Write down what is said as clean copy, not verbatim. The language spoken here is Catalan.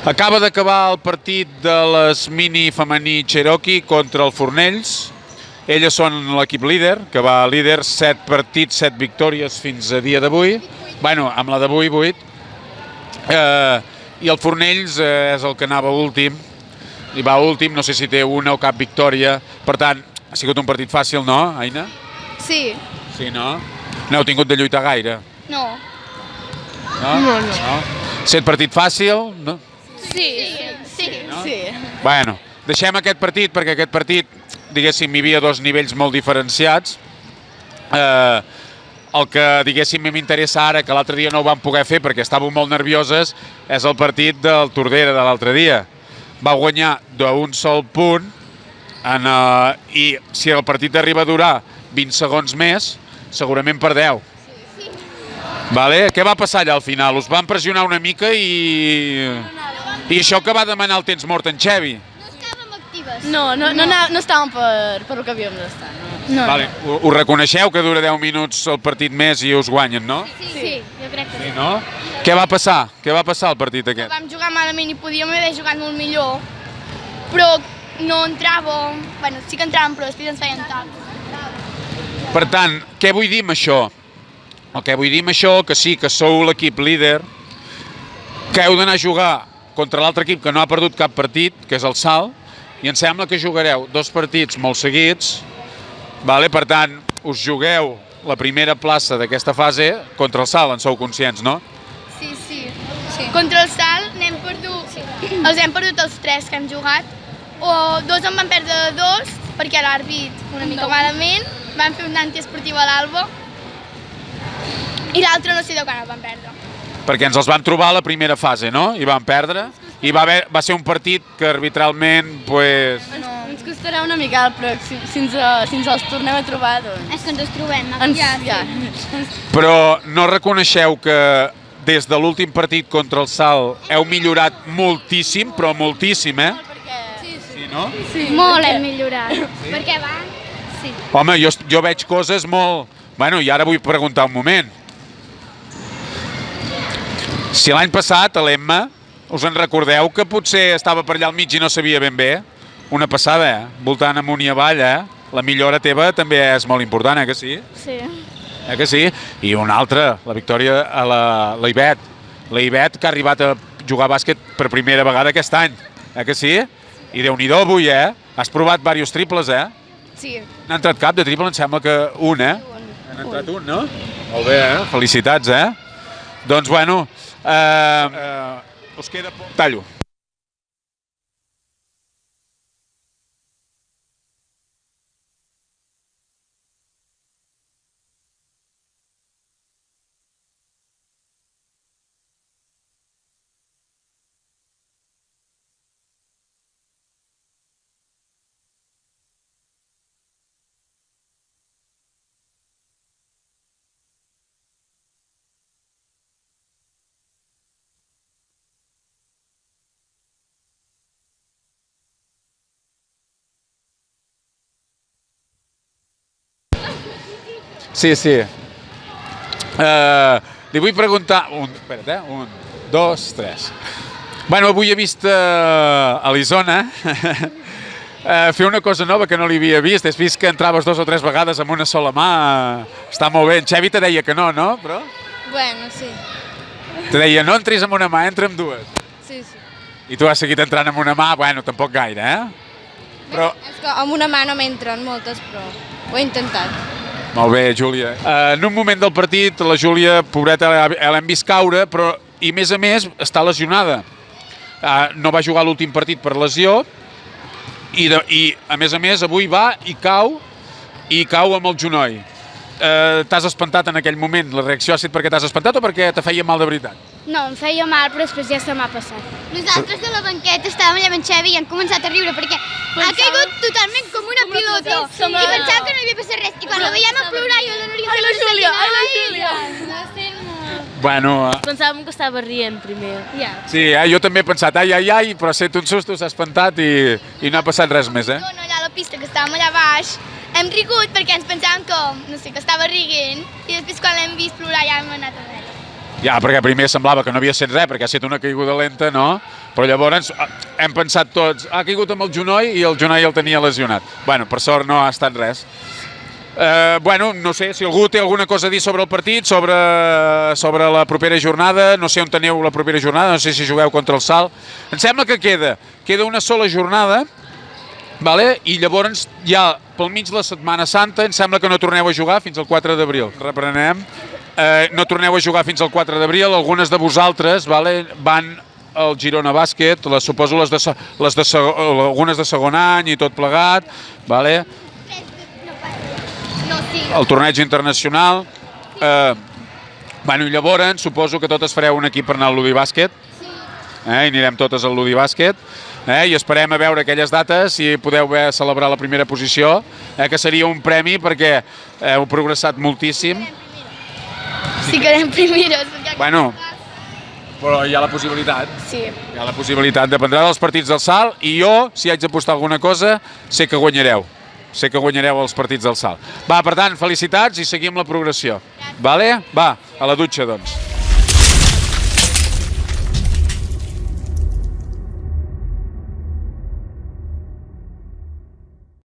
Acaba d'acabar el partit de les mini femení Cherokee contra el Fornells. Elles són l'equip líder, que va líder, 7 partits, 7 victòries fins a dia d'avui. Bueno, amb la d'avui, 8. I el Fornells és el que anava últim. I va últim, no sé si té una o cap victòria. Per tant, ha sigut un partit fàcil, no, Aina? Sí. Sí, no? No heu tingut de lluitar gaire? No. No? Set partit fàcil? No? Sí. No? Bueno, deixem aquest partit perquè aquest partit, diguéssim, hi havia dos nivells molt diferenciats. El que, diguéssim, m'interessa ara, que l'altre dia no ho vam poder fer perquè estàvem molt nervioses, és el partit del Tordera de l'altre dia. Va guanyar d'un sol punt i si el partit arriba a durar 20 segons més, segurament perdeu. Vale? Què va passar allà al final? Us van pressionar una mica i això que va demanar el temps mort en Xevi. No estàvem actives. No estàvem per el que havíem d'estar. No. Vale. Ho reconeixeu que dura 10 minuts el partit més i us guanyen, no? Sí, jo crec que sí. No? Què va passar? Què va passar al partit aquest? Vam jugar malament i podíem haver jugat molt millor, però no entràvem, bueno, sí que entràvem, però després ens feien tacs. Per tant, què vull dir amb això? El que vull dir amb això, que sí, que sou l'equip líder, que heu d'anar a jugar contra l'altre equip que no ha perdut cap partit, que és el Salt, i em sembla que jugareu 2 partits molt seguits, vale? Per tant, us jugueu la primera plaça d'aquesta fase contra el Salt, en sou conscients, no? Sí. Contra el Salt els hem perdut els 3 que hem jugat, o 2 en van perdre 2, perquè l'àrbit una mica malament, van fer un antiesportiu a l'Alba, i l'altre no sé de quan el van perdre. Perquè ens els vam trobar a la primera fase, no? I vam perdre, i va ser un partit que arbitralment, pues... Ens costarà una mica, però si ens els tornem a trobar, doncs... És que ens trobem, Ja. Però no reconeixeu que des de l'últim partit contra el Salt heu millorat moltíssim, però moltíssim, eh? Sí, no? Sí, Molt hem millorat, perquè van... Sí. Home, jo veig coses molt... Bueno, i ara vull preguntar un moment. Si l'any passat, a l'Emma, us en recordeu que potser estava per allà al mig i no sabia ben bé? Una passada, voltant amunt i avall, La millora teva també és molt important, que sí? Sí. Que sí? I una altra, la victòria a la Ivet. La Ivet, que ha arribat a jugar a bàsquet per primera vegada aquest any, que sí? I Déu-n'hi-do avui, Has provat diversos triples, Sí. N'ha entrat cap de triple? Em sembla que un, N'ha entrat un, no? Molt bé, Felicitats, Doncs, bueno, us queda poc. Tallo. Sí. Li vull preguntar... Espera't, 1, 2, 3. Bueno, avui he vist a l'Isona fer una cosa nova que no li havia vist. Has vist que entraves 2 o 3 vegades amb una sola mà. Està molt bé. En Xevi te deia que no, però... Bueno, sí. Te deia, no entris amb una mà, entra amb 2. Sí. I tu has seguit entrant amb una mà, bueno, tampoc gaire, Però... És que amb una mà no m'entren moltes, però ho he intentat. Molt bé, Júlia. En un moment del partit, la Júlia, pobreta, l'hem vist caure, però, i més a més, està lesionada. No va jugar l'últim partit per lesió, i a més, avui va i cau amb el genoll. T'has espantat en aquell moment? La reacció ha estat perquè t'has espantat o perquè te feia mal de veritat? No, em feia mal, però després ja se m'ha passat. Nosaltres de la banqueta estàvem allà amb en Xevi i han començat a riure perquè ha caigut totalment com una pilota i pensàvem que no havia passat res. I quan la veiem a plorar i la Núria... Ai, la Júlia! Bueno... Pensàvem que estava rient primer. Sí, jo també he pensat, ai, però ha estat un susto, s'ha espantat i no ha passat res més, No, allà a la pista, que estàvem allà baix, hem rigut perquè ens pensàvem que, no sé, que estava riguent i després quan l'hem vist plorar ja hem anat a veure. Ja, perquè primer semblava que no havia set res, perquè ha estat una caiguda lenta, no? Però llavors hem pensat tots, ha caigut amb el genoll i el genoll el tenia lesionat. Bueno, per sort no ha estat res. Bueno, no sé, si algú té alguna cosa a dir sobre el partit, sobre la propera jornada, no sé on teniu la propera jornada, no sé si jugueu contra el Salt. Em sembla que queda una sola jornada, vale? I llavors ja pel mig de la Setmana Santa em sembla que no torneu a jugar fins al 4 d'abril. Reprenem. No torneu a jugar fins al 4 d'abril, algunes de vosaltres van al Girona Bàsquet, suposo algunes de segon any i tot plegat, vale? El torneig internacional. Bueno, i llavors suposo que totes fareu un equip per anar al Ludi Bàsquet, i anirem totes al Ludi Bàsquet, i esperem a veure aquelles dates si podeu celebrar la primera posició, que seria un premi perquè heu progressat moltíssim. Si quedem primeres. Bueno, però hi ha la possibilitat. Sí. Hi ha la possibilitat, dependrà dels partits del Salt, i jo, si haig d'apostar alguna cosa, sé que guanyareu. Sé que guanyareu els partits del Salt. Va, per tant, felicitats i seguim la progressió. Vale? Va, a la dutxa, doncs.